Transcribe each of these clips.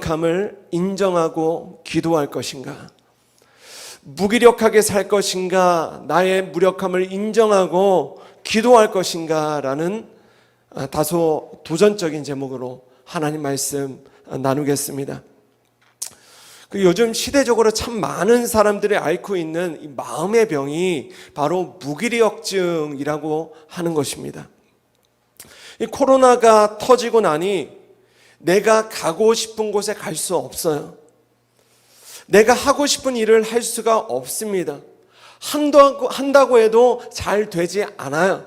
무기력함을 인정하고 기도할 것인가? 무기력하게 살 것인가? 나의 무력함을 인정하고 기도할 것인가? 라는 다소 도전적인 제목으로 하나님 말씀 나누겠습니다. 요즘 시대적으로 참 많은 사람들이 앓고 있는 이 마음의 병이 바로 무기력증이라고 하는 것입니다. 이 코로나가 터지고 나니 내가 가고 싶은 곳에 갈 수 없어요. 내가 하고 싶은 일을 할 수가 없습니다. 한다고 해도 잘 되지 않아요.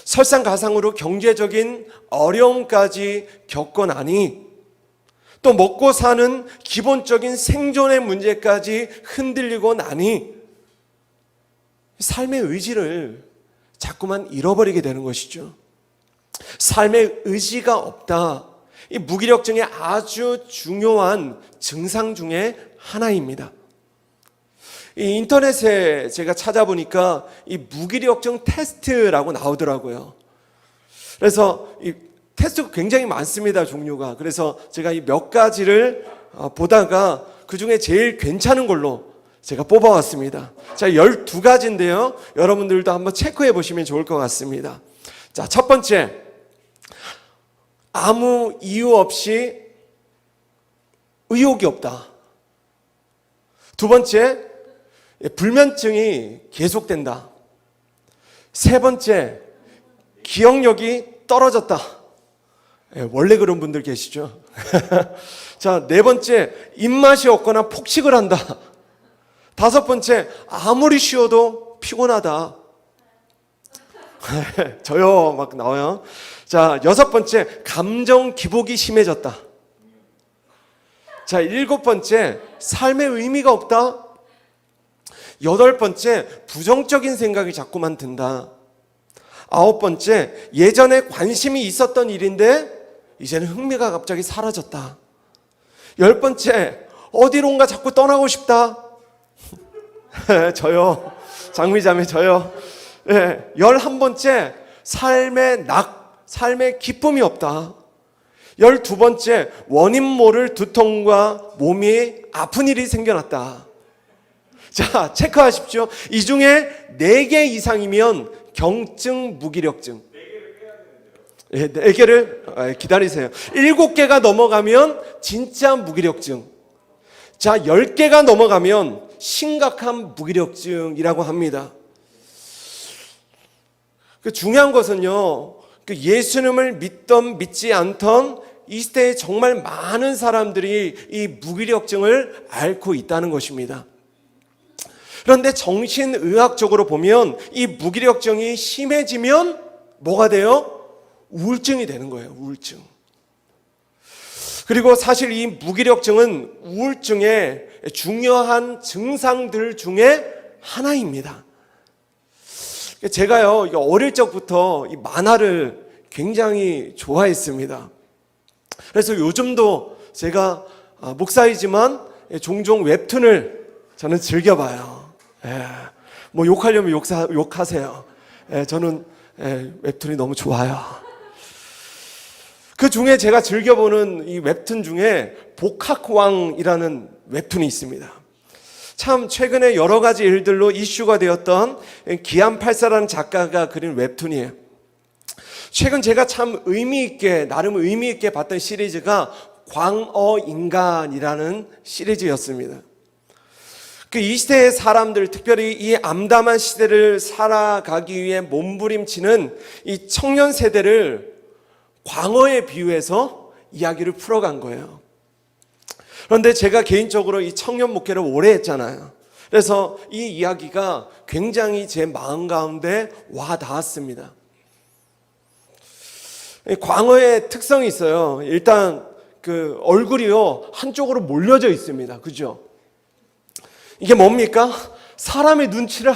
설상가상으로 경제적인 어려움까지 겪고 나니 또 먹고 사는 기본적인 생존의 문제까지 흔들리고 나니 삶의 의지를 자꾸만 잃어버리게 되는 것이죠. 삶의 의지가 없다. 이 무기력증의 아주 중요한 증상 중에 하나입니다. 이 인터넷에 제가 찾아보니까 이 무기력증 테스트라고 나오더라고요. 그래서 이 테스트가 굉장히 많습니다, 종류가. 그래서 제가 이 몇 가지를 보다가 그 중에 제일 괜찮은 걸로 제가 뽑아왔습니다. 자, 12가지인데요. 여러분들도 한번 체크해 보시면 좋을 것 같습니다. 자, 첫 번째. 아무 이유 없이 의욕이 없다. 두 번째, 불면증이 계속된다. 세 번째, 기억력이 떨어졌다. 원래 그런 분들 계시죠? 자, 네 번째, 입맛이 없거나 폭식을 한다. 다섯 번째, 아무리 쉬어도 피곤하다. 저요, 막 나와요. 자, 여섯 번째, 감정 기복이 심해졌다. 자, 일곱 번째, 삶의 의미가 없다. 여덟 번째, 부정적인 생각이 자꾸만 든다. 아홉 번째, 예전에 관심이 있었던 일인데 이제는 흥미가 갑자기 사라졌다. 열 번째, 어디론가 자꾸 떠나고 싶다. 저요, 장미자매 저요. 11번째, 삶의 기쁨이 없다. 12번째, 원인 모를 두통과 몸이 아픈 일이 생겨났다. 자, 체크하십시오. 이 중에 4개 이상이면 경증 무기력증. 4개를 기다리세요. 7개가 넘어가면 진짜 무기력증. 자, 10개가 넘어가면 심각한 무기력증이라고 합니다. 중요한 것은요, 예수님을 믿던 믿지 않던 이 시대에 정말 많은 사람들이 이 무기력증을 앓고 있다는 것입니다. 그런데 정신의학적으로 보면 이 무기력증이 심해지면 뭐가 돼요? 우울증이 되는 거예요. 우울증. 그리고 사실 이 무기력증은 우울증의 중요한 증상들 중에 하나입니다. 제가요, 어릴 적부터 이 만화를 굉장히 좋아했습니다. 그래서 요즘도 제가 목사이지만 종종 웹툰을 저는 즐겨봐요. 뭐 욕하려면 욕하세요. 저는 웹툰이 너무 좋아요. 그 중에 제가 즐겨보는 이 웹툰 중에 복학왕이라는 웹툰이 있습니다. 참 최근에 여러 가지 일들로 이슈가 되었던 기안84라는 작가가 그린 웹툰이에요. 최근 제가 참 나름 의미 있게 봤던 시리즈가 광어인간이라는 시리즈였습니다. 이 시대의 사람들, 특별히 이 암담한 시대를 살아가기 위해 몸부림치는 이 청년 세대를 광어에 비유해서 이야기를 풀어간 거예요. 그런데 제가 개인적으로 이 청년 목회를 오래 했잖아요. 그래서 이 이야기가 굉장히 제 마음 가운데 와 닿았습니다. 광어의 특성이 있어요. 일단 그 얼굴이요, 한쪽으로 몰려져 있습니다. 그죠? 이게 뭡니까? 사람의 눈치를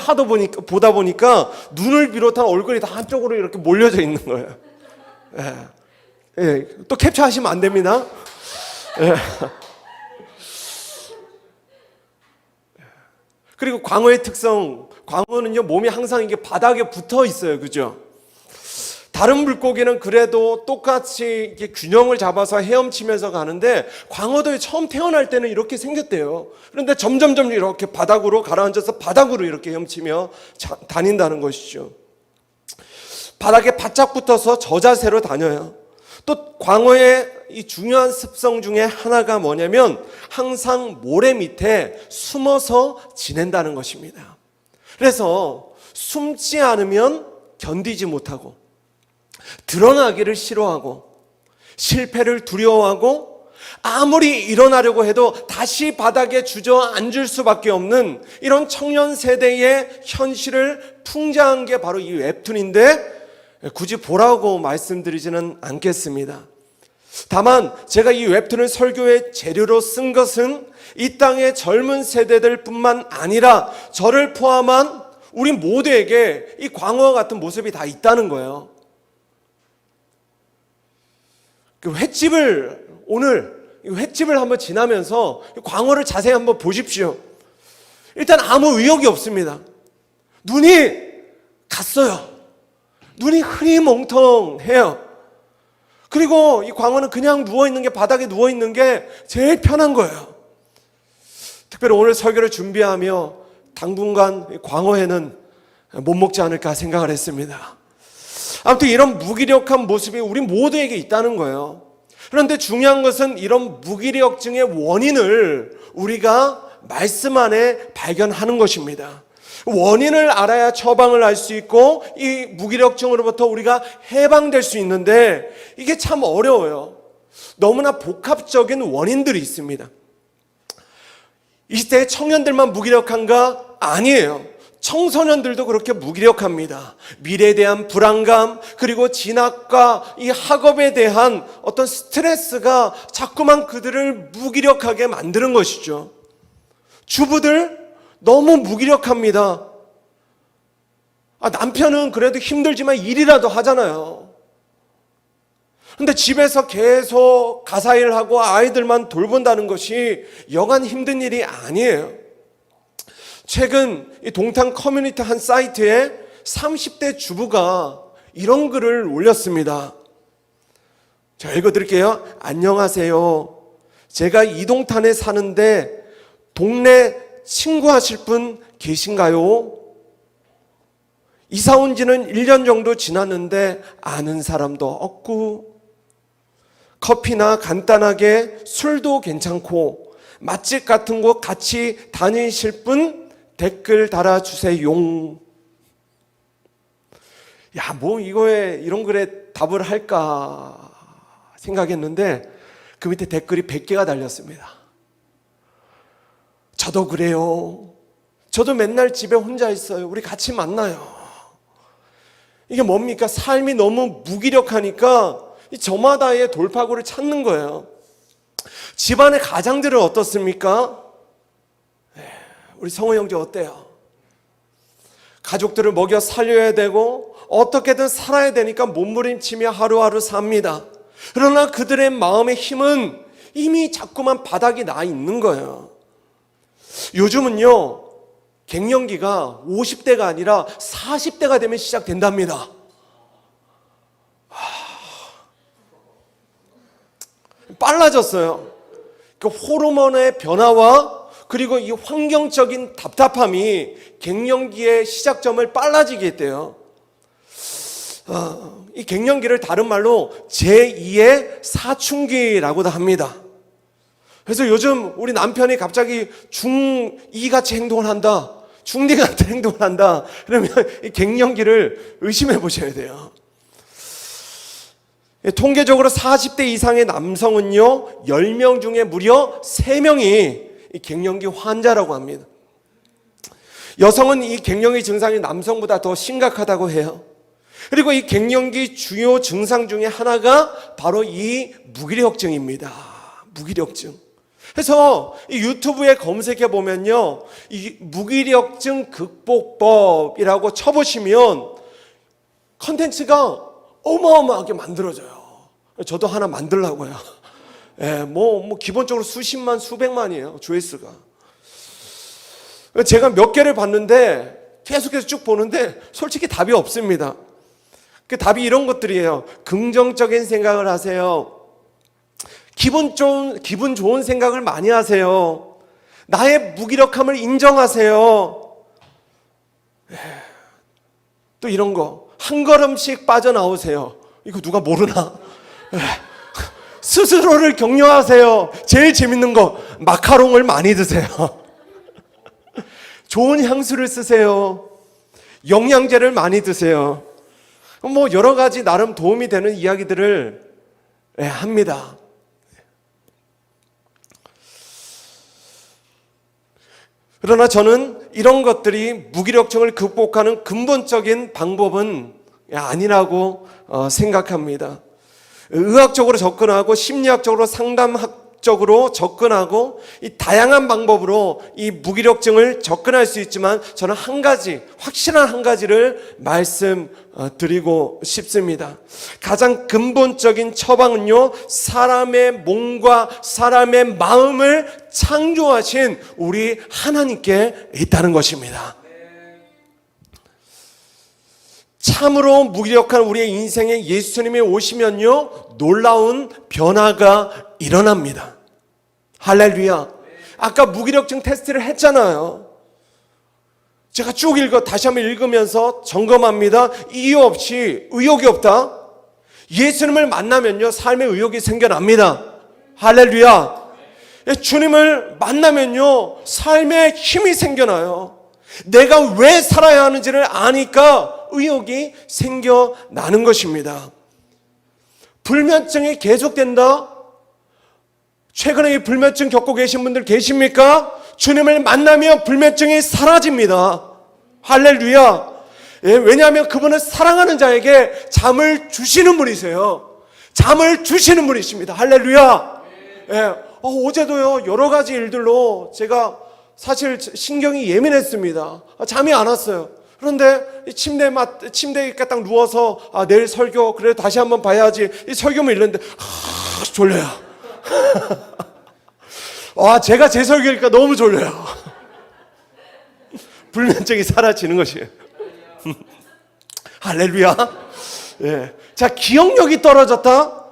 보다 보니까 눈을 비롯한 얼굴이 다 한쪽으로 이렇게 몰려져 있는 거예요. 또 캡처하시면 안 됩니다. 그리고 광어의 특성, 광어는요, 몸이 항상 이게 바닥에 붙어 있어요. 그죠? 다른 물고기는 그래도 똑같이 이렇게 균형을 잡아서 헤엄치면서 가는데 광어도 처음 태어날 때는 이렇게 생겼대요. 그런데 점점점 이렇게 바닥으로 가라앉아서 바닥으로 이렇게 헤엄치며 다닌다는 것이죠. 바닥에 바짝 붙어서 저자세로 다녀요. 또 광어의 이 중요한 습성 중에 하나가 뭐냐면 항상 모래 밑에 숨어서 지낸다는 것입니다. 그래서 숨지 않으면 견디지 못하고 드러나기를 싫어하고 실패를 두려워하고 아무리 일어나려고 해도 다시 바닥에 주저앉을 수밖에 없는 이런 청년 세대의 현실을 풍자한 게 바로 이 웹툰인데 굳이 보라고 말씀드리지는 않겠습니다. 다만 제가 이 웹툰을 설교의 재료로 쓴 것은 이 땅의 젊은 세대들 뿐만 아니라 저를 포함한 우리 모두에게 이 광어와 같은 모습이 다 있다는 거예요. 그 횟집을 한번 지나면서 광어를 자세히 한번 보십시오. 일단 아무 의욕이 없습니다. 눈이 갔어요. 눈이 흐리멍텅해요. 그리고 이 광어는 그냥 누워있는 게, 바닥에 누워있는 게 제일 편한 거예요. 특별히 오늘 설교를 준비하며 당분간 광어회는 못 먹지 않을까 생각을 했습니다. 아무튼 이런 무기력한 모습이 우리 모두에게 있다는 거예요. 그런데 중요한 것은 이런 무기력증의 원인을 우리가 말씀 안에 발견하는 것입니다. 원인을 알아야 처방을 알 수 있고 이 무기력증으로부터 우리가 해방될 수 있는데 이게 참 어려워요. 너무나 복합적인 원인들이 있습니다. 이 시대의 청년들만 무기력한가? 아니에요. 청소년들도 그렇게 무기력합니다. 미래에 대한 불안감, 그리고 진학과 이 학업에 대한 어떤 스트레스가 자꾸만 그들을 무기력하게 만드는 것이죠. 주부들 너무 무기력합니다. 남편은 그래도 힘들지만 일이라도 하잖아요. 근데 집에서 계속 가사일을 하고 아이들만 돌본다는 것이 여간 힘든 일이 아니에요. 최근 이 동탄 커뮤니티 한 사이트에 30대 주부가 이런 글을 올렸습니다. 제가 읽어드릴게요. 안녕하세요. 제가 이 동탄에 사는데 동네 친구 하실 분 계신가요? 이사 온 지는 1년 정도 지났는데 아는 사람도 없고 커피나 간단하게 술도 괜찮고 맛집 같은 곳 같이 다니실 분 댓글 달아주세요. 야, 뭐 이거에 이런 글에 답을 할까 생각했는데 그 밑에 댓글이 100개가 달렸습니다. 저도 그래요. 저도 맨날 집에 혼자 있어요. 우리 같이 만나요. 이게 뭡니까? 삶이 너무 무기력하니까 저마다의 돌파구를 찾는 거예요. 집안의 가장들은 어떻습니까? 우리 성호 형제 어때요? 가족들을 먹여 살려야 되고 어떻게든 살아야 되니까 몸부림치며 하루하루 삽니다. 그러나 그들의 마음의 힘은 이미 자꾸만 바닥이 나 있는 거예요. 요즘은요, 갱년기가 50대가 아니라 40대가 되면 시작된답니다. 빨라졌어요. 그 호르몬의 변화와 그리고 이 환경적인 답답함이 갱년기의 시작점을 빨라지게 했대요. 이 갱년기를 다른 말로 제2의 사춘기라고도 합니다. 그래서 요즘 우리 남편이 갑자기 중2 같이 행동을 한다, 중2 같은 행동을 한다, 그러면 이 갱년기를 의심해 보셔야 돼요. 통계적으로 40대 이상의 남성은요 10명 중에 무려 3명이 이 갱년기 환자라고 합니다. 여성은 이 갱년기 증상이 남성보다 더 심각하다고 해요. 그리고 이 갱년기 주요 증상 중에 하나가 바로 이 무기력증입니다. 무기력증. 그래서 이 유튜브에 검색해 보면요, 이 무기력증 극복법이라고 쳐보시면 컨텐츠가 어마어마하게 만들어져요. 저도 하나 만들려고요. 뭐 기본적으로 수십만, 수백만이에요, 조회수가. 제가 몇 개를 봤는데 계속해서 쭉 보는데 솔직히 답이 없습니다. 그 답이 이런 것들이에요. 긍정적인 생각을 하세요. 기분 좋은 생각을 많이 하세요. 나의 무기력함을 인정하세요. 또 이런 거, 한 걸음씩 빠져나오세요. 이거 누가 모르나? 스스로를 격려하세요. 제일 재밌는 거, 마카롱을 많이 드세요. 좋은 향수를 쓰세요. 영양제를 많이 드세요. 뭐 여러 가지 나름 도움이 되는 이야기들을 합니다. 그러나 저는 이런 것들이 무기력증을 극복하는 근본적인 방법은 아니라고 생각합니다. 의학적으로 접근하고 심리학적으로 상담학적으로 접근하고 이 다양한 방법으로 이 무기력증을 접근할 수 있지만 저는 한 가지, 확실한 한 가지를 말씀드리고 싶습니다. 가장 근본적인 처방은요, 사람의 몸과 사람의 마음을 창조하신 우리 하나님께 있다는 것입니다. 참으로 무기력한 우리의 인생에 예수님이 오시면요, 놀라운 변화가 일어납니다. 할렐루야. 아까 무기력증 테스트를 했잖아요. 제가 쭉 다시 한번 읽으면서 점검합니다. 이유 없이 의욕이 없다. 예수님을 만나면요, 삶의 의욕이 생겨납니다. 할렐루야. 주님을 만나면요, 삶의 힘이 생겨나요. 내가 왜 살아야 하는지를 아니까 의욕이 생겨나는 것입니다. 불면증이 계속된다? 최근에 이 불면증 겪고 계신 분들 계십니까? 주님을 만나면 불면증이 사라집니다. 할렐루야. 왜냐하면 그분은 사랑하는 자에게 잠을 주시는 분이세요. 잠을 주시는 분이십니다. 할렐루야. 어제도요, 여러 가지 일들로 제가 사실 신경이 예민했습니다. 잠이 안 왔어요. 그런데 침대에 딱 누워서 내일 설교 그래 다시 한번 봐야지, 이 설교만 읽는데 졸려요. 제가 제 설교니까 너무 졸려요. 불면증이 사라지는 것이에요. 할렐루야. 자, 기억력이 떨어졌다?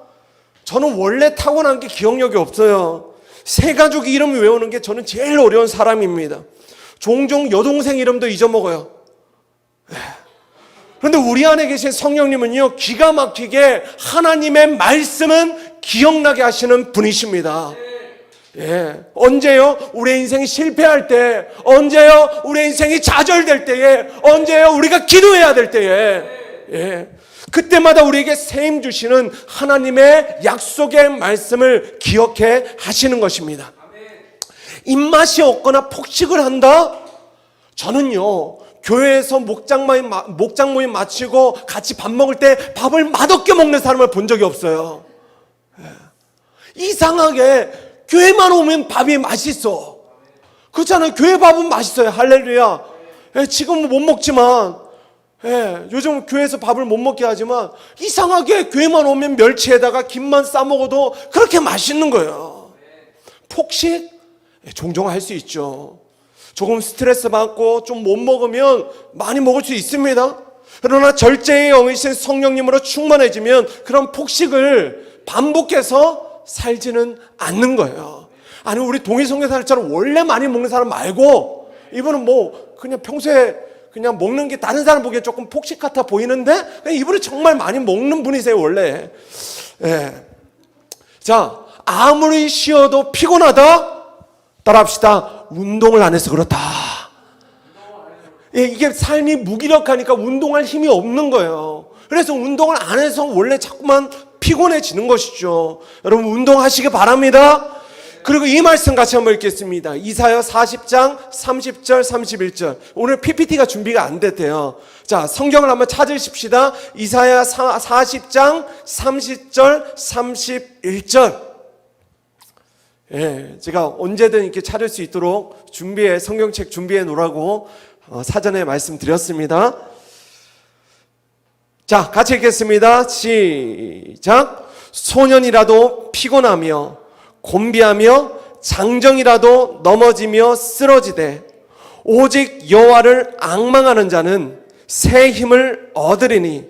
저는 원래 타고난 게 기억력이 없어요. 세 가족 이름 외우는 게 저는 제일 어려운 사람입니다. 종종 여동생 이름도 잊어먹어요. 그런데 우리 안에 계신 성령님은요, 기가 막히게 하나님의 말씀은 기억나게 하시는 분이십니다. 언제요? 우리 인생이 실패할 때, 언제요? 우리 인생이 좌절될 때에, 언제요? 우리가 기도해야 될 때에, 그때마다 우리에게 세임 주시는 하나님의 약속의 말씀을 기억해 하시는 것입니다. 입맛이 없거나 폭식을 한다? 저는요, 교회에서 목장 모임 마치고 같이 밥 먹을 때 밥을 맛없게 먹는 사람을 본 적이 없어요. 이상하게 교회만 오면 밥이 맛있어. 그렇잖아요. 교회 밥은 맛있어요. 할렐루야. 지금은 못 먹지만, 요즘 교회에서 밥을 못 먹게 하지만 이상하게 교회만 오면 멸치에다가 김만 싸 먹어도 그렇게 맛있는 거예요. 폭식? 종종 할 수 있죠. 조금 스트레스 받고 좀 못 먹으면 많이 먹을 수 있습니다. 그러나 절제의 영이신 성령님으로 충만해지면 그런 폭식을 반복해서 살지는 않는 거예요. 아니, 우리 동의선교사님처럼 원래 많이 먹는 사람 말고, 이분은 뭐 그냥 평소에 그냥 먹는 게 다른 사람 보기에 조금 폭식 같아 보이는데 이분은 정말 많이 먹는 분이세요, 원래. 자, 아무리 쉬어도 피곤하다? 따라합시다. 운동을 안 해서 그렇다. 이게 삶이 무기력하니까 운동할 힘이 없는 거예요. 그래서 운동을 안 해서 원래 자꾸만 피곤해지는 것이죠. 여러분, 운동하시기 바랍니다. 그리고 이 말씀 같이 한번 읽겠습니다. 이사야 40장 30절 31절. 오늘 PPT가 준비가 안 됐대요. 자, 성경을 한번 찾으십시다. 이사야 40장 30절 31절. 제가 언제든 이렇게 찾을 수 있도록 성경책 준비해 놓으라고 사전에 말씀드렸습니다. 자, 같이 읽겠습니다. 시작. 소년이라도 피곤하며 곤비하며 장정이라도 넘어지며 쓰러지되 오직 여호와를 앙망하는 자는 새 힘을 얻으리니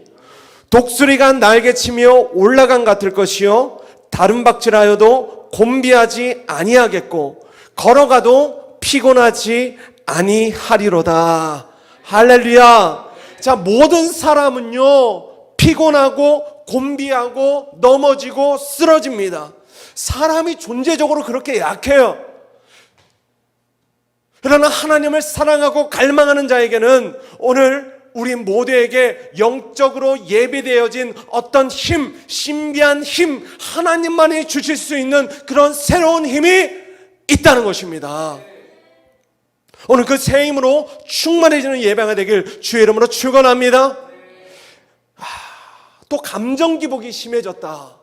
독수리가 날개치며 올라간 같을 것이요 다른 박질하여도 곤비하지 아니하겠고 걸어가도 피곤하지 아니하리로다. 할렐루야. 자, 모든 사람은요 피곤하고 곤비하고 넘어지고 쓰러집니다. 사람이 존재적으로 그렇게 약해요. 그러나 하나님을 사랑하고 갈망하는 자에게는 오늘 우리 모두에게 영적으로 예비되어진 어떤 힘, 신비한 힘, 하나님만이 주실 수 있는 그런 새로운 힘이 있다는 것입니다. 오늘 그 새 힘으로 충만해지는 예배가 되길 주의 이름으로 축원합니다. 또 감정 기복이 심해졌다.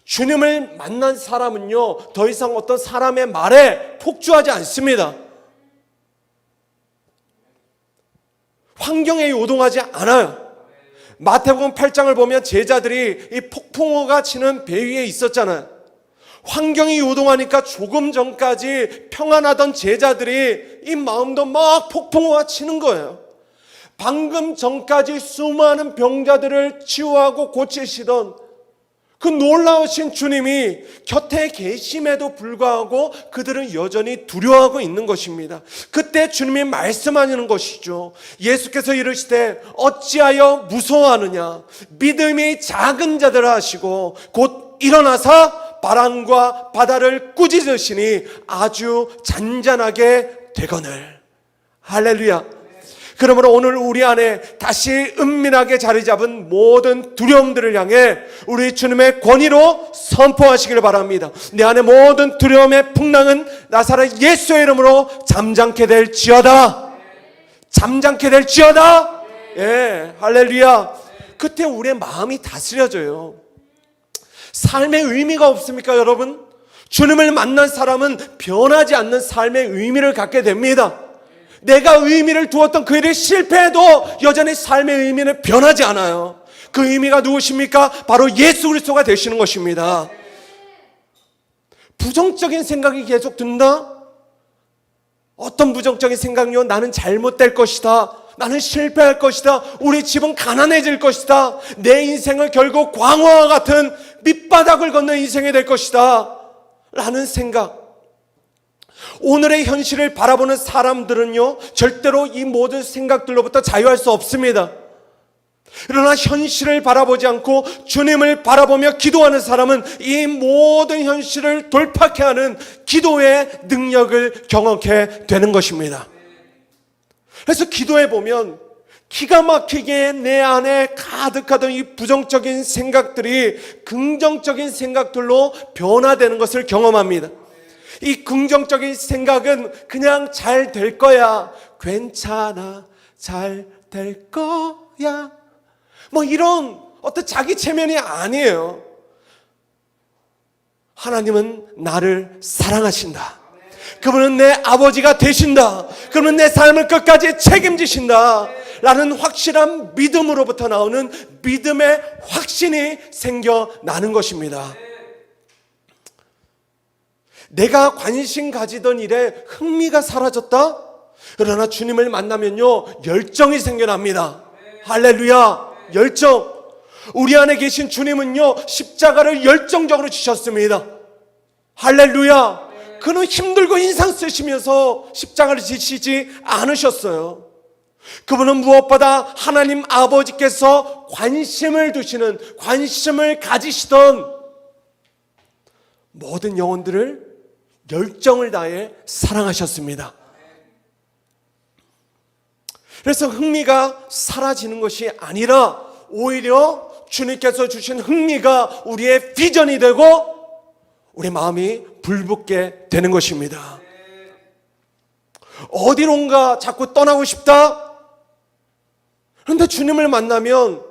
주님을 만난 사람은요 더 이상 어떤 사람의 말에 폭주하지 않습니다. 환경에 요동하지 않아요. 마태복음 8장을 보면 제자들이 이 폭풍우가 치는 배 위에 있었잖아요. 환경이 요동하니까 조금 전까지 평안하던 제자들이 이 마음도 막 폭풍우가 치는 거예요. 방금 전까지 수많은 병자들을 치유하고 고치시던 그 놀라우신 주님이 곁에 계심에도 불구하고 그들은 여전히 두려워하고 있는 것입니다. 그때 주님이 말씀하시는 것이죠. 예수께서 이르시되 어찌하여 무서워하느냐, 믿음이 작은 자들아 하시고 곧 일어나사 바람과 바다를 꾸짖으시니 아주 잔잔하게 되거늘. 할렐루야. 그러므로 오늘 우리 안에 다시 은밀하게 자리 잡은 모든 두려움들을 향해 우리 주님의 권위로 선포하시길 바랍니다. 내 안에 모든 두려움의 풍랑은 나사렛 예수의 이름으로 잠잠케 될지어다. 잠잠케 될지어다. 예, 할렐루야. 그때 우리의 마음이 다스려져요. 삶의 의미가 없습니까, 여러분? 주님을 만난 사람은 변하지 않는 삶의 의미를 갖게 됩니다. 내가 의미를 두었던 그 일이 실패해도 여전히 삶의 의미는 변하지 않아요. 그 의미가 누구십니까? 바로 예수 그리스도가 되시는 것입니다. 부정적인 생각이 계속 든다? 어떤 부정적인 생각이요? 나는 잘못될 것이다. 나는 실패할 것이다. 우리 집은 가난해질 것이다. 내 인생은 결국 광화와 같은 밑바닥을 걷는 인생이 될 것이다. 라는 생각. 오늘의 현실을 바라보는 사람들은요 절대로 이 모든 생각들로부터 자유할 수 없습니다. 그러나 현실을 바라보지 않고 주님을 바라보며 기도하는 사람은 이 모든 현실을 돌파케 하는 기도의 능력을 경험하게 되는 것입니다. 그래서 기도해 보면 기가 막히게 내 안에 가득하던 이 부정적인 생각들이 긍정적인 생각들로 변화되는 것을 경험합니다. 이 긍정적인 생각은 그냥 잘 될 거야, 괜찮아, 잘 될 거야, 뭐 이런 어떤 자기 체면이 아니에요. 하나님은 나를 사랑하신다. 그분은 내 아버지가 되신다. 그분은 내 삶을 끝까지 책임지신다. 라는 확실한 믿음으로부터 나오는 믿음의 확신이 생겨나는 것입니다. 내가 관심 가지던 일에 흥미가 사라졌다? 그러나 주님을 만나면요 열정이 생겨납니다. 할렐루야. 열정. 우리 안에 계신 주님은요 십자가를 열정적으로 지셨습니다. 할렐루야. 그는 힘들고 인상 쓰시면서 십자가를 지시지 않으셨어요. 그분은 무엇보다 하나님 아버지께서 관심을 두시는, 관심을 가지시던 모든 영혼들을 열정을 다해 사랑하셨습니다. 그래서 흥미가 사라지는 것이 아니라 오히려 주님께서 주신 흥미가 우리의 비전이 되고 우리 마음이 불붙게 되는 것입니다. 어디론가 자꾸 떠나고 싶다? 그런데 주님을 만나도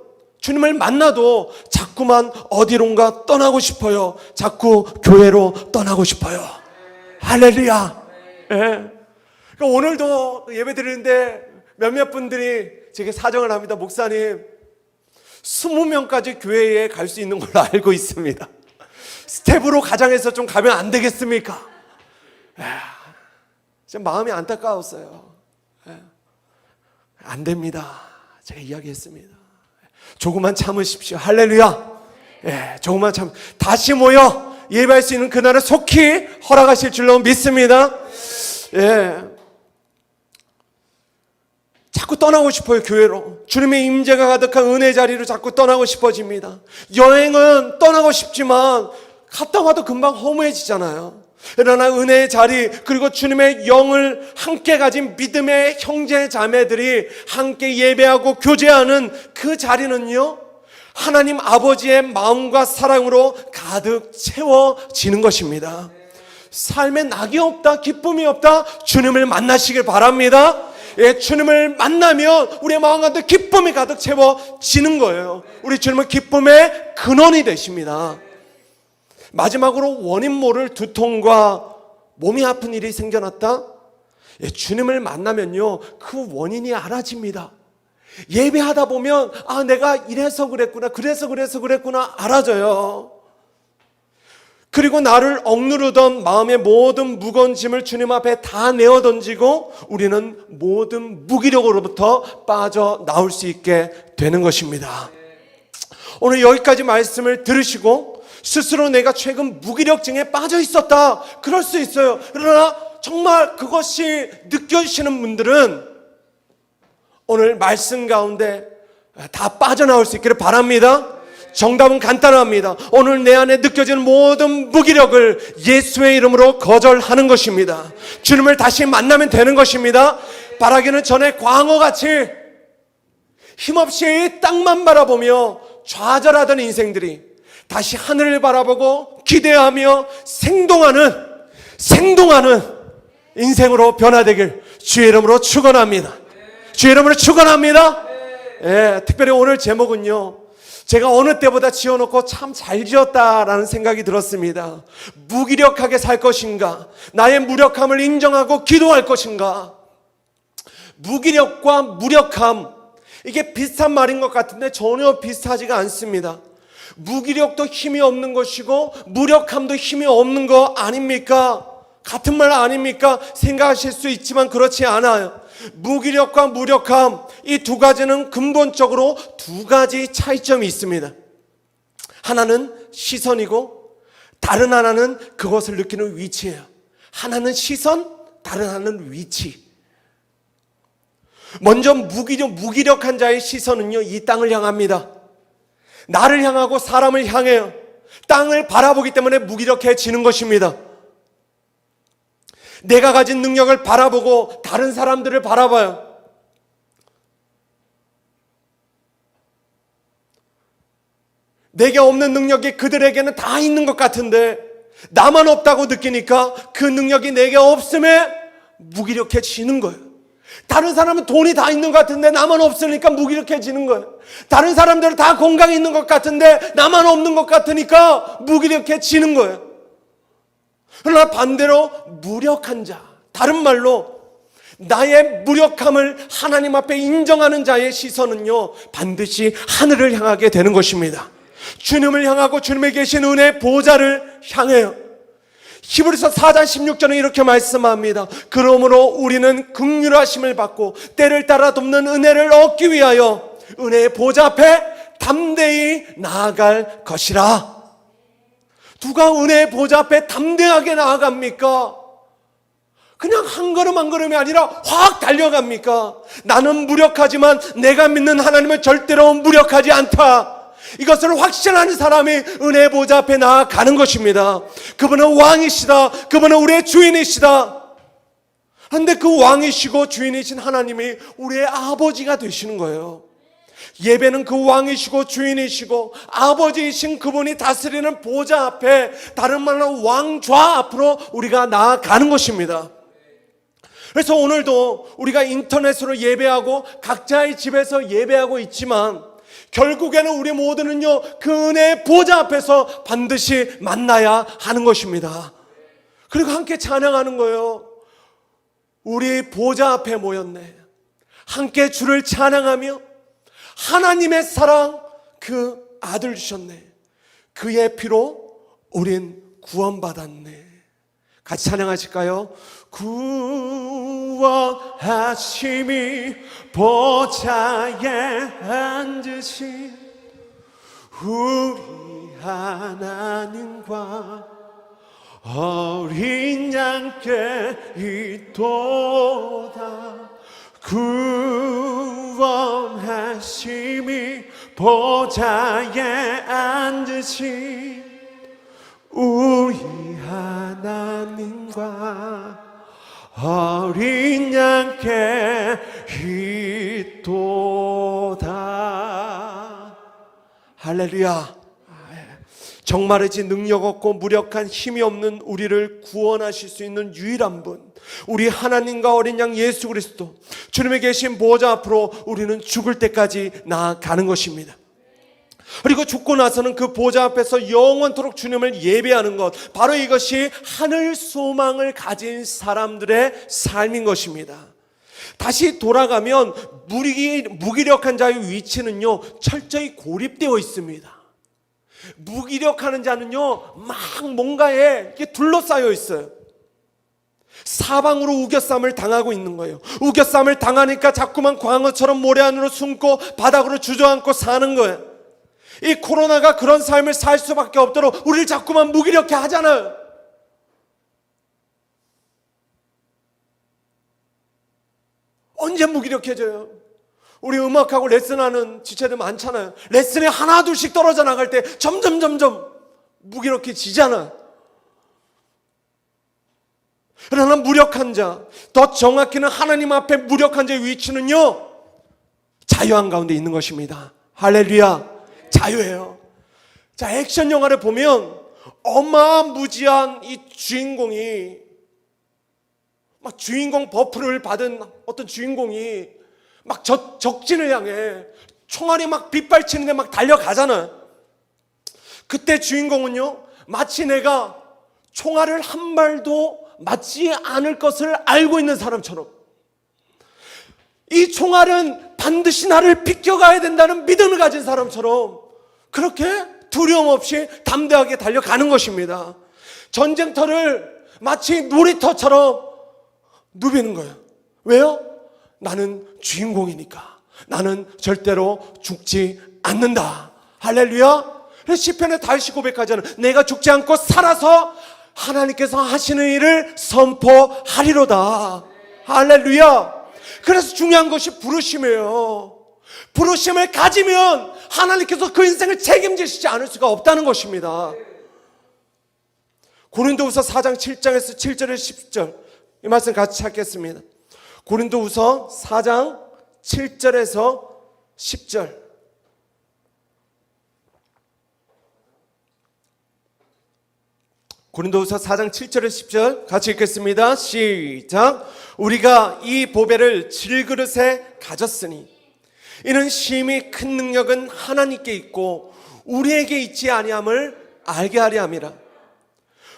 자꾸만 어디론가 떠나고 싶어요. 자꾸 교회로 떠나고 싶어요. 할렐루야. 예. 그러니까 오늘도 예배 드리는데 몇몇 분들이 제게 사정을 합니다. 목사님, 20명까지 교회에 갈 수 있는 걸로 알고 있습니다. 스텝으로 가장해서 좀 가면 안 되겠습니까? 좀 마음이 안타까웠어요. 안 됩니다. 제가 이야기했습니다. 조금만 참으십시오. 할렐루야. 예, 조금만 다시 모여 예배할 수 있는 그날을 속히 허락하실 줄로 믿습니다. 예. 자꾸 떠나고 싶어요, 교회로. 주님의 임재가 가득한 은혜 자리로 자꾸 떠나고 싶어집니다. 여행은 떠나고 싶지만 갔다 와도 금방 허무해지잖아요. 그러나 은혜의 자리, 그리고 주님의 영을 함께 가진 믿음의 형제 자매들이 함께 예배하고 교제하는 그 자리는요, 하나님 아버지의 마음과 사랑으로 가득 채워지는 것입니다. 삶에 낙이 없다, 기쁨이 없다, 주님을 만나시길 바랍니다. 예, 주님을 만나면 우리의 마음 가운데 기쁨이 가득 채워지는 거예요. 우리 주님은 기쁨의 근원이 되십니다. 마지막으로 원인 모를 두통과 몸이 아픈 일이 생겨났다? 예, 주님을 만나면요, 그 원인이 알아집니다. 예배하다 보면 내가 이래서 그랬구나, 그래서 그랬구나 알아져요. 그리고 나를 억누르던 마음의 모든 무거운 짐을 주님 앞에 다 내어 던지고 우리는 모든 무기력으로부터 빠져나올 수 있게 되는 것입니다. 오늘 여기까지 말씀을 들으시고 스스로 내가 최근 무기력증에 빠져 있었다, 그럴 수 있어요. 그러나 정말 그것이 느껴지시는 분들은 오늘 말씀 가운데 다 빠져나올 수 있기를 바랍니다. 정답은 간단합니다. 오늘 내 안에 느껴지는 모든 무기력을 예수의 이름으로 거절하는 것입니다. 주님을 다시 만나면 되는 것입니다. 바라기는 전에 광어같이 힘없이 땅만 바라보며 좌절하던 인생들이 다시 하늘을 바라보고 기대하며 생동하는 인생으로 변화되길 주의 이름으로 축원합니다. 주의 이름으로 축원합니다. 예, 특별히 오늘 제목은요, 제가 어느 때보다 지어놓고 참 잘 지었다라는 생각이 들었습니다. 무기력하게 살 것인가, 나의 무력함을 인정하고 기도할 것인가. 무기력과 무력함, 이게 비슷한 말인 것 같은데 전혀 비슷하지가 않습니다. 무기력도 힘이 없는 것이고 무력함도 힘이 없는 거 아닙니까? 같은 말 아닙니까? 생각하실 수 있지만 그렇지 않아요. 무기력과 무력함, 이 두 가지는 근본적으로 두 가지 차이점이 있습니다. 하나는 시선이고 다른 하나는 그것을 느끼는 위치예요. 하나는 시선, 다른 하나는 위치. 먼저 무기력한 자의 시선은요, 이 땅을 향합니다. 나를 향하고 사람을 향해요. 땅을 바라보기 때문에 무기력해지는 것입니다. 내가 가진 능력을 바라보고 다른 사람들을 바라봐요. 내게 없는 능력이 그들에게는 다 있는 것 같은데 나만 없다고 느끼니까 그 능력이 내게 없음에 무기력해지는 거예요. 다른 사람은 돈이 다 있는 것 같은데 나만 없으니까 무기력해지는 거예요. 다른 사람들은 다 건강이 있는 것 같은데 나만 없는 것 같으니까 무기력해지는 거예요. 그러나 반대로 무력한 자, 다른 말로 나의 무력함을 하나님 앞에 인정하는 자의 시선은요, 반드시 하늘을 향하게 되는 것입니다. 주님을 향하고 주님의 계신 은혜의 보좌를 향해요. 히브리서 4장 16절은 이렇게 말씀합니다. 그러므로 우리는 긍휼하심을 받고 때를 따라 돕는 은혜를 얻기 위하여 은혜의 보좌 앞에 담대히 나아갈 것이라. 누가 은혜의 보좌 앞에 담대하게 나아갑니까? 그냥 한 걸음 한 걸음이 아니라 확 달려갑니까? 나는 무력하지만 내가 믿는 하나님은 절대로 무력하지 않다. 이것을 확신하는 사람이 은혜의 보좌 앞에 나아가는 것입니다. 그분은 왕이시다. 그분은 우리의 주인이시다. 그런데 그 왕이시고 주인이신 하나님이 우리의 아버지가 되시는 거예요. 예배는 그 왕이시고 주인이시고 아버지이신 그분이 다스리는 보좌 앞에, 다른 말로 왕좌 앞으로 우리가 나아가는 것입니다. 그래서 오늘도 우리가 인터넷으로 예배하고 각자의 집에서 예배하고 있지만 결국에는 우리 모두는요, 그 은혜의 보좌 앞에서 반드시 만나야 하는 것입니다. 그리고 함께 찬양하는 거예요. 우리 보좌 앞에 모였네. 함께 주를 찬양하며 하나님의 사랑, 그 아들 주셨네. 그의 피로 우린 구원받았네. 같이 찬양하실까요? 구원하심이 보좌에 앉으신 우리 하나님과 어린 양께 있도다. 구원하심이 보좌에 앉으신 우리 하나님과 어린 양께 있도다. 할렐루야. 정말이지 능력 없고 무력한 힘이 없는 우리를 구원하실 수 있는 유일한 분, 우리 하나님과 어린 양 예수 그리스도, 주님의 계신 보호자 앞으로 우리는 죽을 때까지 나아가는 것입니다. 그리고 죽고 나서는 그 보좌 앞에서 영원토록 주님을 예배하는 것, 바로 이것이 하늘 소망을 가진 사람들의 삶인 것입니다. 다시 돌아가면 무기력한 자의 위치는요, 철저히 고립되어 있습니다. 무기력하는 자는요, 막 뭔가에 이렇게 둘러싸여 있어요. 사방으로 우겨쌈을 당하고 있는 거예요. 우겨쌈을 당하니까 자꾸만 광어처럼 모래 안으로 숨고 바닥으로 주저앉고 사는 거예요. 이 코로나가 그런 삶을 살 수밖에 없도록 우리를 자꾸만 무기력해 하잖아요. 언제 무기력해져요? 우리 음악하고 레슨하는 지체들 많잖아요. 레슨에 하나 둘씩 떨어져 나갈 때 점점 무기력해지잖아. 그러나 무력한 자, 더 정확히는 하나님 앞에 무력한 자의 위치는요, 자유한 가운데 있는 것입니다. 할렐루야. 자유예요. 자, 액션 영화를 보면 어마무지한 이 주인공이, 막 주인공 버프를 받은 어떤 주인공이 막 적진을 향해 총알이 막 빗발치는데 막 달려가잖아요. 그때 주인공은요, 마치 내가 총알을 한 발도 맞지 않을 것을 알고 있는 사람처럼, 이 총알은 반드시 나를 비껴가야 된다는 믿음을 가진 사람처럼 그렇게 두려움 없이 담대하게 달려가는 것입니다. 전쟁터를 마치 놀이터처럼 누비는 거예요. 왜요? 나는 주인공이니까. 나는 절대로 죽지 않는다. 할렐루야. 그래서 시편에 다윗이 고백하잖아요. 내가 죽지 않고 살아서 하나님께서 하시는 일을 선포하리로다. 할렐루야. 그래서 중요한 것이 부르심이에요. 부르심을 가지면 하나님께서 그 인생을 책임지시지 않을 수가 없다는 것입니다. 고린도후서 4장 7장에서 7절에서 10절, 이 말씀 같이 찾겠습니다. 고린도후서 4장 7절에서 10절. 고린도후서 4장 7절에서 10절 같이 읽겠습니다. 시작. 우리가 이 보배를 질그릇에 가졌으니 이는 심히 큰 능력은 하나님께 있고 우리에게 있지 아니함을 알게 하려 함이라.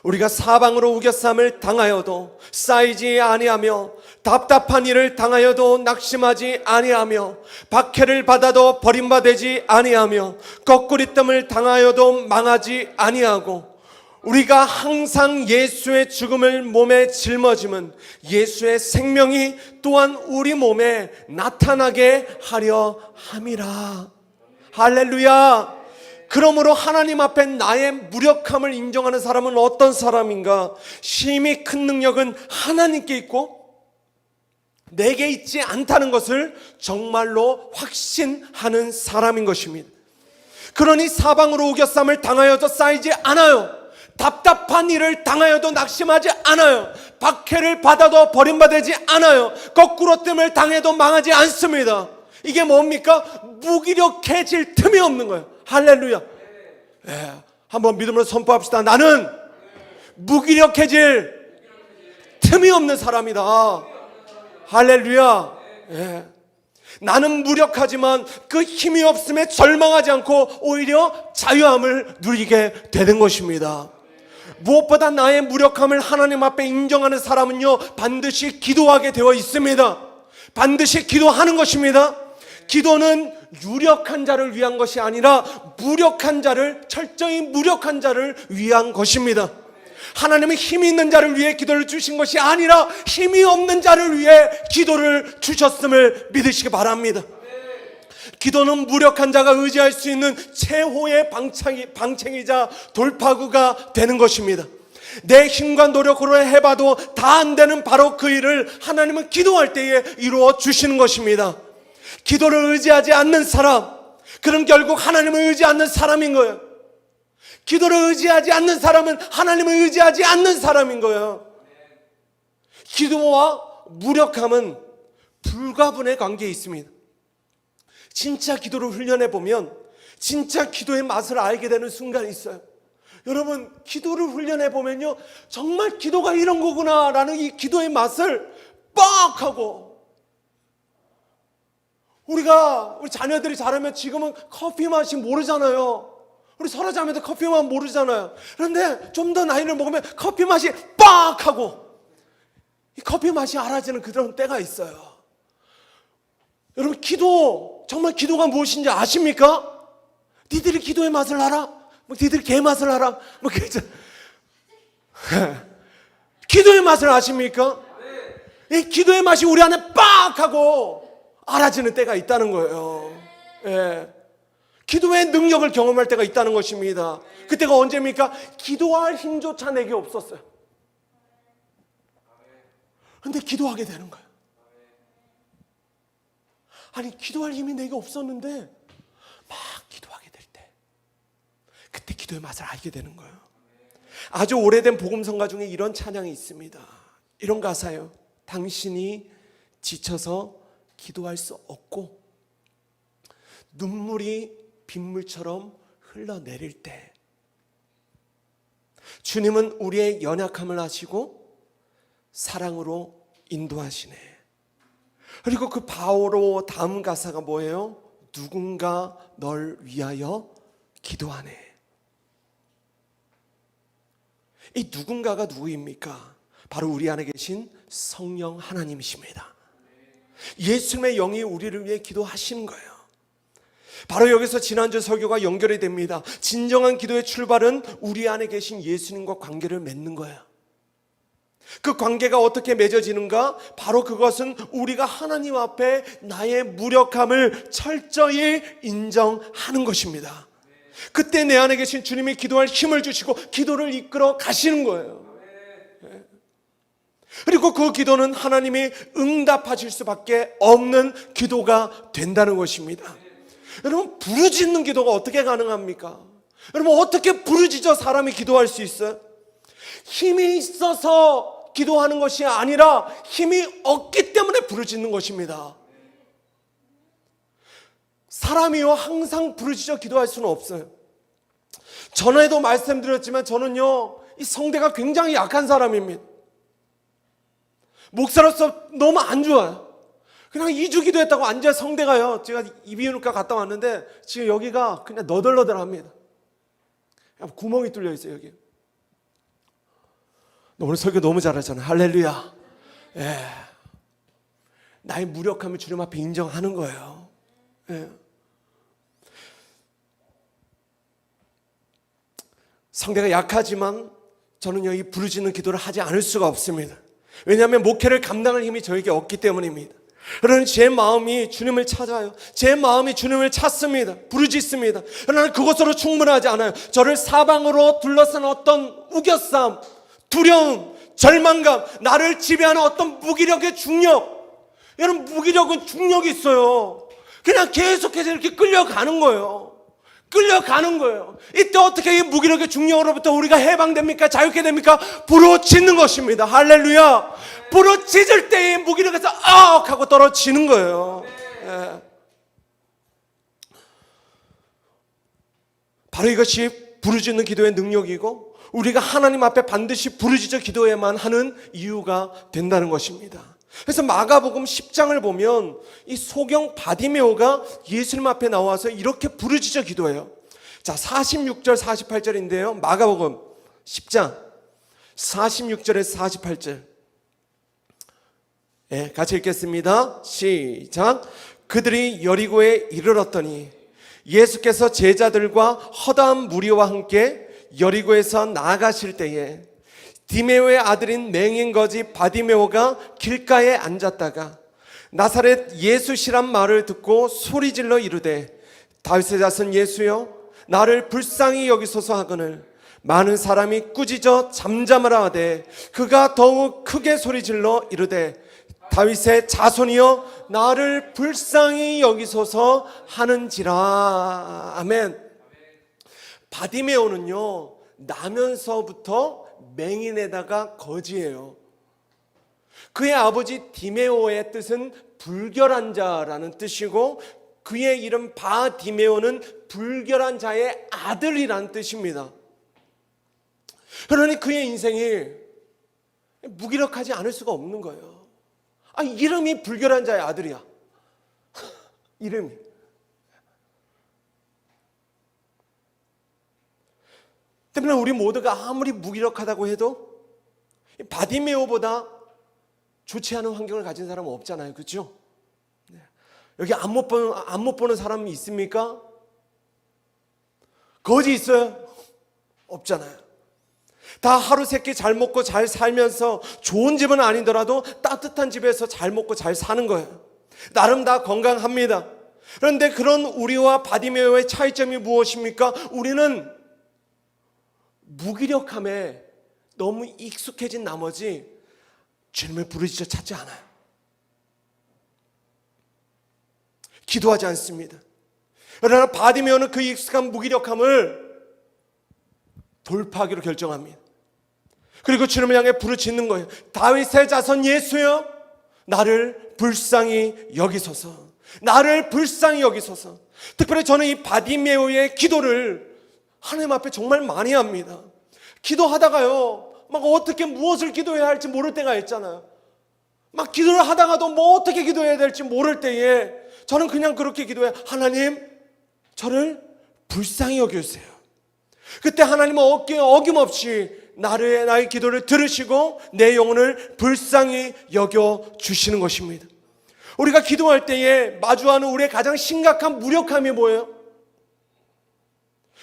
우리가 사방으로 우겨쌈을 당하여도 쌓이지 아니하며 답답한 일을 당하여도 낙심하지 아니하며 박해를 받아도 버림받지 아니하며 거꾸리뜸을 당하여도 망하지 아니하고 우리가 항상 예수의 죽음을 몸에 짊어짐은 예수의 생명이 또한 우리 몸에 나타나게 하려 함이라. 할렐루야. 그러므로 하나님 앞에 나의 무력함을 인정하는 사람은 어떤 사람인가? 심히 큰 능력은 하나님께 있고 내게 있지 않다는 것을 정말로 확신하는 사람인 것입니다. 그러니 사방으로 우겨쌈을 당하여도 쌓이지 않아요. 답답한 일을 당하여도 낙심하지 않아요. 박해를 받아도 버림받지 않아요. 거꾸로뜸을 당해도 망하지 않습니다. 이게 뭡니까? 무기력해질 틈이 없는 거예요. 할렐루야. 예, 한번 믿음으로 선포합시다. 나는 무기력해질 틈이 없는 사람이다. 할렐루야. 예. 나는 무력하지만 그 힘이 없음에 절망하지 않고 오히려 자유함을 누리게 되는 것입니다. 무엇보다 나의 무력함을 하나님 앞에 인정하는 사람은요, 반드시 기도하게 되어 있습니다. 반드시 기도하는 것입니다. 기도는 유력한 자를 위한 것이 아니라 무력한 자를, 철저히 무력한 자를 위한 것입니다. 하나님은 힘이 있는 자를 위해 기도를 주신 것이 아니라 힘이 없는 자를 위해 기도를 주셨음을 믿으시기 바랍니다. 기도는 무력한 자가 의지할 수 있는 최후의 방책이자 돌파구가 되는 것입니다. 내 힘과 노력으로 해봐도 다 안 되는 바로 그 일을 하나님은 기도할 때에 이루어 주시는 것입니다. 기도를 의지하지 않는 사람, 그럼 결국 하나님을 의지하지 않는 사람인 거예요. 기도를 의지하지 않는 사람은 하나님을 의지하지 않는 사람인 거예요. 기도와 무력함은 불가분의 관계에 있습니다. 진짜 기도를 훈련해 보면 진짜 기도의 맛을 알게 되는 순간이 있어요. 여러분, 기도를 훈련해 보면요, 정말 기도가 이런 거구나 라는 이 기도의 맛을 빡 하고, 우리 자녀들이 자라면 지금은 커피 맛이 모르잖아요. 우리 서로 자매도 커피 맛 모르잖아요. 그런데 좀 더 나이를 먹으면 커피 맛이 빡 하고 이 커피 맛이 알아지는 그런 때가 있어요. 여러분, 정말 기도가 무엇인지 아십니까? 니들이 기도의 맛을 알아? 니들이 개 맛을 알아? 기도의 맛을 아십니까? 이 기도의 맛이 우리 안에 빡 하고 알아지는 때가 있다는 거예요. 예. 기도의 능력을 경험할 때가 있다는 것입니다. 그때가 언제입니까? 기도할 힘조차 내게 없었어요. 그런데 기도하게 되는 거예요. 아니, 기도할 힘이 내게 없었는데 막 기도하게 될 때, 그때 기도의 맛을 알게 되는 거예요. 아주 오래된 복음성가 중에 이런 찬양이 있습니다. 이런 가사예요. 당신이 지쳐서 기도할 수 없고 눈물이 빗물처럼 흘러내릴 때 주님은 우리의 연약함을 아시고 사랑으로 인도하시네. 그리고 그 바로 다음 가사가 뭐예요? 누군가 널 위하여 기도하네. 이 누군가가 누구입니까? 바로 우리 안에 계신 성령 하나님이십니다. 예수님의 영이 우리를 위해 기도하시는 거예요. 바로 여기서 지난주 설교가 연결이 됩니다. 진정한 기도의 출발은 우리 안에 계신 예수님과 관계를 맺는 거예요. 그 관계가 어떻게 맺어지는가? 바로 그것은 우리가 하나님 앞에 나의 무력함을 철저히 인정하는 것입니다. 그때 내 안에 계신 주님이 기도할 힘을 주시고 기도를 이끌어 가시는 거예요. 그리고 그 기도는 하나님이 응답하실 수밖에 없는 기도가 된다는 것입니다. 여러분, 부르짖는 기도가 어떻게 가능합니까? 여러분, 어떻게 부르짖어 사람이 기도할 수 있어요? 힘이 있어서 기도하는 것이 아니라 힘이 없기 때문에 부르짖는 것입니다. 사람이요, 항상 부르짖어 기도할 수는 없어요. 전에도 말씀드렸지만 저는요, 이 성대가 굉장히 약한 사람입니다. 목사로서 너무 안 좋아요. 그냥 2주 기도했다고 앉아 성대가요, 제가 이비인후과 갔다 왔는데 지금 여기가 그냥 너덜너덜합니다. 구멍이 뚫려 있어요, 여기. 오늘 설교 너무 잘하잖아. 할렐루야. 예. 나의 무력함을 주님 앞에 인정하는 거예요. 예. 성대가 약하지만 저는요, 이 부르짖는 기도를 하지 않을 수가 없습니다. 왜냐하면 목회를 감당할 힘이 저에게 없기 때문입니다. 그러나 제 마음이 주님을 찾아요. 제 마음이 주님을 찾습니다. 부르짖습니다. 그러나 그것으로 충분하지 않아요. 저를 사방으로 둘러싼 어떤 우겨쌈, 두려움, 절망감, 나를 지배하는 어떤 무기력의 중력. 여러분, 무기력은 중력이 있어요. 그냥 계속해서 이렇게 끌려가는 거예요. 끌려가는 거예요. 이때 어떻게 이 무기력의 중력으로부터 우리가 해방됩니까? 자유케 됩니까? 부르짖는 것입니다. 할렐루야. 부르짖을 때의 무기력에서 악 하고 떨어지는 거예요. 예. 바로 이것이 부르짖는 기도의 능력이고 우리가 하나님 앞에 반드시 부르짖어 기도해야만 하는 이유가 된다는 것입니다. 그래서 마가복음 10장을 보면 이 소경 바디메오가 예수님 앞에 나와서 이렇게 부르짖어 기도해요. 자, 46절 48절인데요. 마가복음 10장 46절에서 48절. 네, 같이 읽겠습니다. 시작. 그들이 여리고에 이르렀더니 예수께서 제자들과 허다한 무리와 함께 여리고에서 나아가실 때에 디메오의 아들인 맹인거지 바디메오가 길가에 앉았다가 나사렛 예수시란 말을 듣고 소리질러 이르되 다윗의 자손 예수여 나를 불쌍히 여기소서 하거늘 많은 사람이 꾸짖어 잠잠하라 하되 그가 더욱 크게 소리질러 이르되 다윗의 자손이여 나를 불쌍히 여기소서 하는지라. 아멘. 바디메오는요 나면서부터 맹인에다가 거지예요. 그의 아버지 디메오의 뜻은 불결한 자라는 뜻이고 그의 이름 바디메오는 불결한 자의 아들이라는 뜻입니다. 그러니 그의 인생이 무기력하지 않을 수가 없는 거예요. 이름이 불결한 자의 아들이야. 이름이. 때문에 우리 모두가 아무리 무기력하다고 해도 바디메오보다 좋지 않은 환경을 가진 사람은 없잖아요. 그렇죠? 여기 안 못 보는 사람이 있습니까? 거지 있어요? 없잖아요. 다 하루 세끼 잘 먹고 잘 살면서 좋은 집은 아니더라도 따뜻한 집에서 잘 먹고 잘 사는 거예요. 나름 다 건강합니다. 그런데 그런 우리와 바디메오의 차이점이 무엇입니까? 우리는 무기력함에 너무 익숙해진 나머지 주님을 부르짖어 찾지 않아요. 기도하지 않습니다. 그러나 바디메오는 그 익숙한 무기력함을 돌파하기로 결정합니다. 그리고 주님을 향해 부르짖는 거예요. 다윗의 자손 예수여 나를 불쌍히 여기소서. 나를 불쌍히 여기소서. 특별히 저는 이 바디메오의 기도를 하나님 앞에 정말 많이 합니다. 기도하다가요 막 어떻게 무엇을 기도해야 할지 모를 때가 있잖아요. 막 기도를 하다가도 뭐 어떻게 기도해야 될지 모를 때에 저는 그냥 그렇게 기도해요. 하나님 저를 불쌍히 여겨주세요. 그때 하나님은 어김없이 나의 기도를 들으시고 내 영혼을 불쌍히 여겨주시는 것입니다. 우리가 기도할 때에 마주하는 우리의 가장 심각한 무력함이 뭐예요?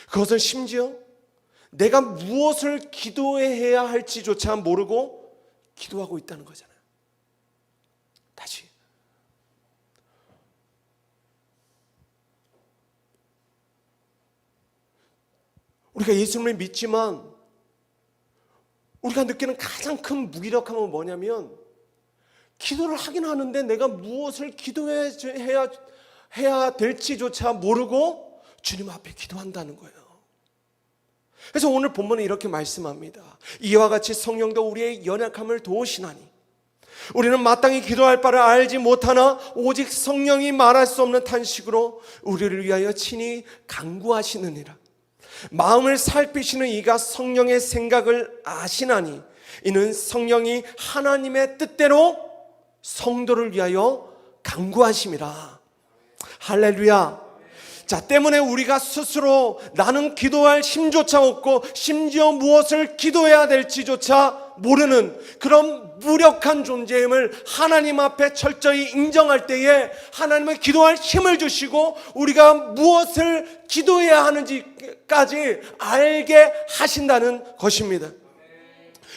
그것은 심지어 내가 무엇을 기도해야 할지조차 모르고 기도하고 있다는 거잖아요. 다시 우리가 예수님을 믿지만 우리가 느끼는 가장 큰 무기력함은 뭐냐면 기도를 하긴 하는데 내가 무엇을 기도해야 될지조차 모르고 주님 앞에 기도한다는 거예요. 그래서 오늘 본문은 이렇게 말씀합니다. 이와 같이 성령도 우리의 연약함을 도우시나니 우리는 마땅히 기도할 바를 알지 못하나 오직 성령이 말할 수 없는 탄식으로 우리를 위하여 친히 간구하시느니라. 마음을 살피시는 이가 성령의 생각을 아시나니 이는 성령이 하나님의 뜻대로 성도를 위하여 간구하심이라. 할렐루야. 자, 때문에 우리가 스스로 나는 기도할 힘조차 없고 심지어 무엇을 기도해야 될지조차 모르는 그런 무력한 존재임을 하나님 앞에 철저히 인정할 때에 하나님은 기도할 힘을 주시고 우리가 무엇을 기도해야 하는지까지 알게 하신다는 것입니다.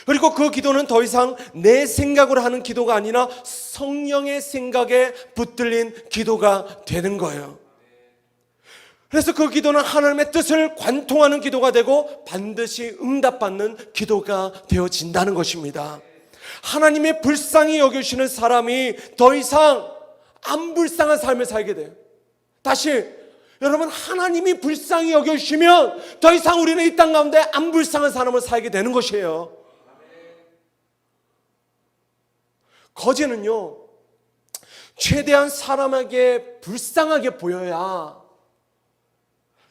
그리고 그 기도는 더 이상 내 생각으로 하는 기도가 아니라 성령의 생각에 붙들린 기도가 되는 거예요. 그래서 그 기도는 하나님의 뜻을 관통하는 기도가 되고 반드시 응답받는 기도가 되어진다는 것입니다. 하나님의 불쌍히 여기시는 사람이 더 이상 안 불쌍한 삶을 살게 돼요. 다시 여러분, 하나님이 불쌍히 여겨주시면 더 이상 우리는 이 땅 가운데 안 불쌍한 사람을 살게 되는 것이에요. 거지는요 최대한 사람에게 불쌍하게 보여야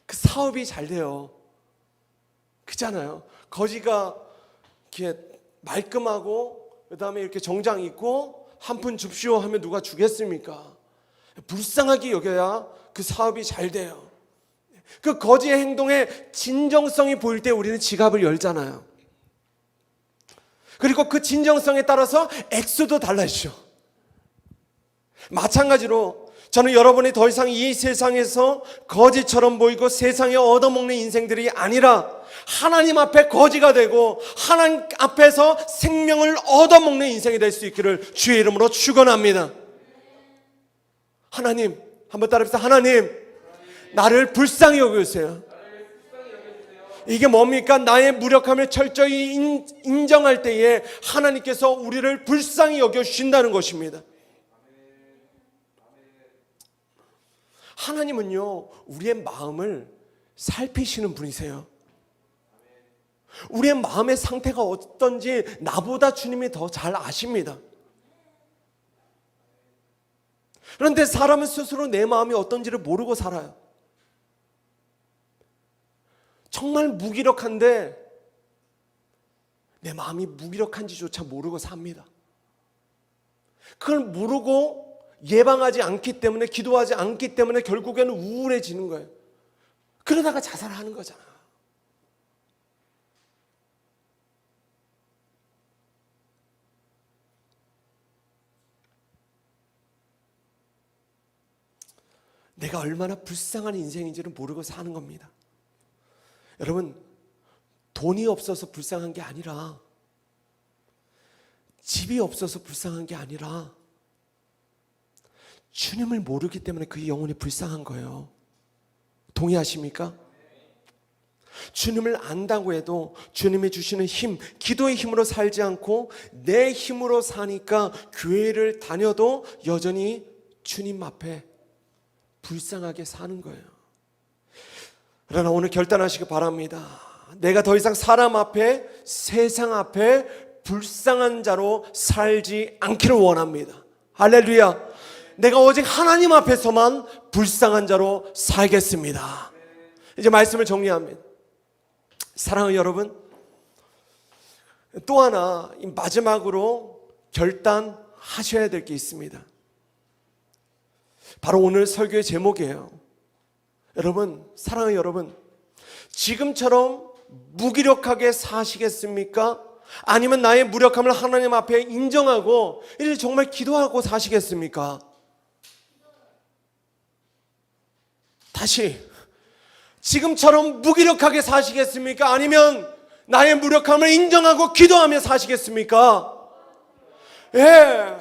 그 사업이 잘 돼요. 그렇잖아요. 거지가 이렇게 말끔하고 그 다음에 이렇게 정장 입고 한 푼 줍시오 하면 누가 주겠습니까? 불쌍하게 여겨야 그 사업이 잘 돼요. 그 거지의 행동에 진정성이 보일 때 우리는 지갑을 열잖아요. 그리고 그 진정성에 따라서 액수도 달라지죠. 마찬가지로 저는 여러분이 더 이상 이 세상에서 거지처럼 보이고 세상에 얻어먹는 인생들이 아니라 하나님 앞에 거지가 되고 하나님 앞에서 생명을 얻어먹는 인생이 될 수 있기를 주의 이름으로 축원합니다. 하나님, 한번 따라합시다. 하나님, 나를 불쌍히 여겨주세요. 이게 뭡니까? 나의 무력함을 철저히 인정할 때에 하나님께서 우리를 불쌍히 여겨주신다는 것입니다. 하나님은요, 우리의 마음을 살피시는 분이세요. 우리의 마음의 상태가 어떤지 나보다 주님이 더 잘 아십니다. 그런데 사람은 스스로 내 마음이 어떤지를 모르고 살아요. 정말 무기력한데 내 마음이 무기력한지조차 모르고 삽니다. 그걸 모르고 예방하지 않기 때문에, 기도하지 않기 때문에 결국에는 우울해지는 거예요. 그러다가 자살하는 거잖아. 내가 얼마나 불쌍한 인생인지를 모르고 사는 겁니다. 여러분, 돈이 없어서 불쌍한 게 아니라, 집이 없어서 불쌍한 게 아니라 주님을 모르기 때문에 그 영혼이 불쌍한 거예요. 동의하십니까? 주님을 안다고 해도 주님이 주시는 힘, 기도의 힘으로 살지 않고 내 힘으로 사니까 교회를 다녀도 여전히 주님 앞에 불쌍하게 사는 거예요. 그러나 오늘 결단하시기 바랍니다. 내가 더 이상 사람 앞에, 세상 앞에 불쌍한 자로 살지 않기를 원합니다. 할렐루야. 내가 오직 하나님 앞에서만 불쌍한 자로 살겠습니다. 이제 말씀을 정리합니다. 사랑하는 여러분, 또 하나 마지막으로 결단하셔야 될 게 있습니다. 바로 오늘 설교의 제목이에요. 여러분, 사랑하는 여러분, 지금처럼 무기력하게 사시겠습니까? 아니면 나의 무력함을 하나님 앞에 인정하고 이제 정말 기도하고 사시겠습니까? 다시, 지금처럼 무기력하게 사시겠습니까? 아니면 나의 무력함을 인정하고 기도하며 사시겠습니까? 예,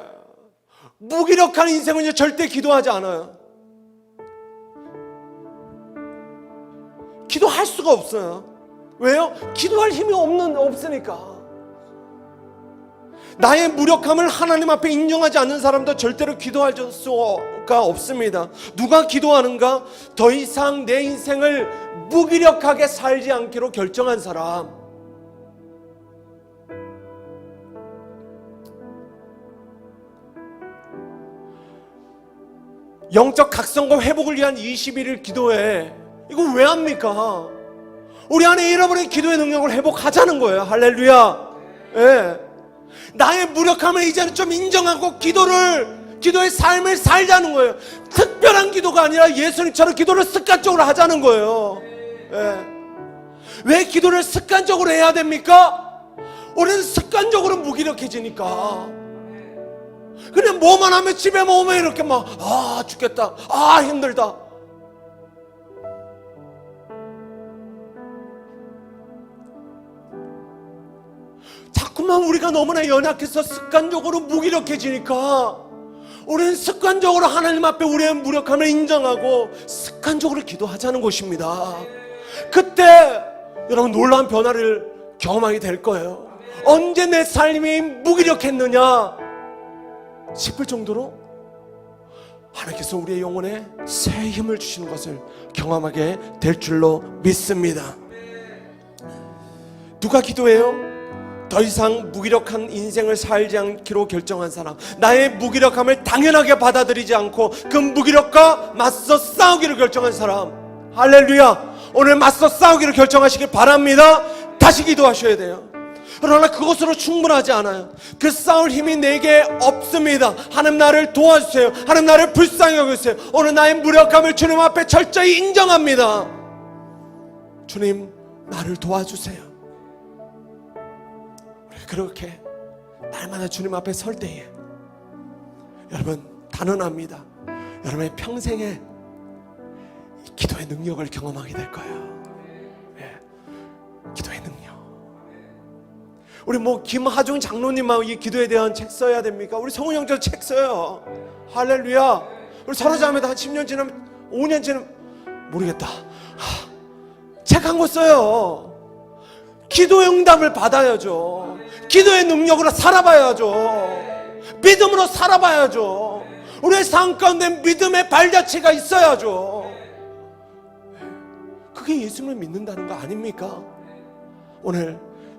무기력한 인생은 이제 절대 기도하지 않아요. 기도할 수가 없어요. 왜요? 기도할 힘이 없으니까. 나의 무력함을 하나님 앞에 인정하지 않는 사람도 절대로 기도할 수가 없습니다. 누가 기도하는가? 더 이상 내 인생을 무기력하게 살지 않기로 결정한 사람. 영적 각성과 회복을 위한 21일 기도회, 이거 왜 합니까? 우리 안에 잃어버린 기도의 능력을 회복하자는 거예요. 할렐루야. 예. 나의 무력함을 이제는 좀 인정하고 기도의 삶을 살자는 거예요. 특별한 기도가 아니라 예수님처럼 기도를 습관적으로 하자는 거예요. 예. 왜 기도를 습관적으로 해야 됩니까? 우리는 습관적으로 무기력해지니까. 그냥 뭐만 하면 집에만 오면 이렇게 막 죽겠다, 힘들다. 자꾸만 우리가 너무나 연약해서 습관적으로 무기력해지니까 우리는 습관적으로 하나님 앞에 우리의 무력함을 인정하고 습관적으로 기도하자는 것입니다. 그때 여러분 놀라운 변화를 경험하게 될 거예요. 언제 내 삶이 무기력했느냐 싶을 정도로 하나님께서 우리의 영혼에 새 힘을 주시는 것을 경험하게 될 줄로 믿습니다. 누가 기도해요? 더 이상 무기력한 인생을 살지 않기로 결정한 사람, 나의 무기력함을 당연하게 받아들이지 않고 그 무기력과 맞서 싸우기로 결정한 사람. 할렐루야. 오늘 맞서 싸우기로 결정하시길 바랍니다. 다시 기도하셔야 돼요. 그러나 그것으로 충분하지 않아요. 그 싸울 힘이 내게 없습니다. 하나님 나를 도와주세요. 하나님 나를 불쌍히 여기세요. 오늘 나의 무력함을 주님 앞에 철저히 인정합니다. 주님 나를 도와주세요. 그렇게 날마다 주님 앞에 설 때에 여러분 단언합니다. 여러분의 평생에 기도의 능력을 경험하게 될 거예요. 예, 기도의 능력. 우리 김하중 장로님하고 이 기도에 대한 책 써야 됩니까? 우리 성훈 형제도 책 써요. 할렐루야. 우리 서로자매도 한 10년 지나면 5년 지나면 모르겠다. 책 한 권 써요. 기도의 응답을 받아야죠. 기도의 능력으로 살아봐야죠. 믿음으로 살아봐야죠. 우리의 삶 가운데 믿음의 발자취가 있어야죠. 그게 예수님을 믿는다는 거 아닙니까? 오늘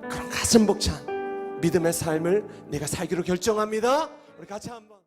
그런 가슴 벅찬 믿음의 삶을 내가 살기로 결정합니다. 우리 같이 한번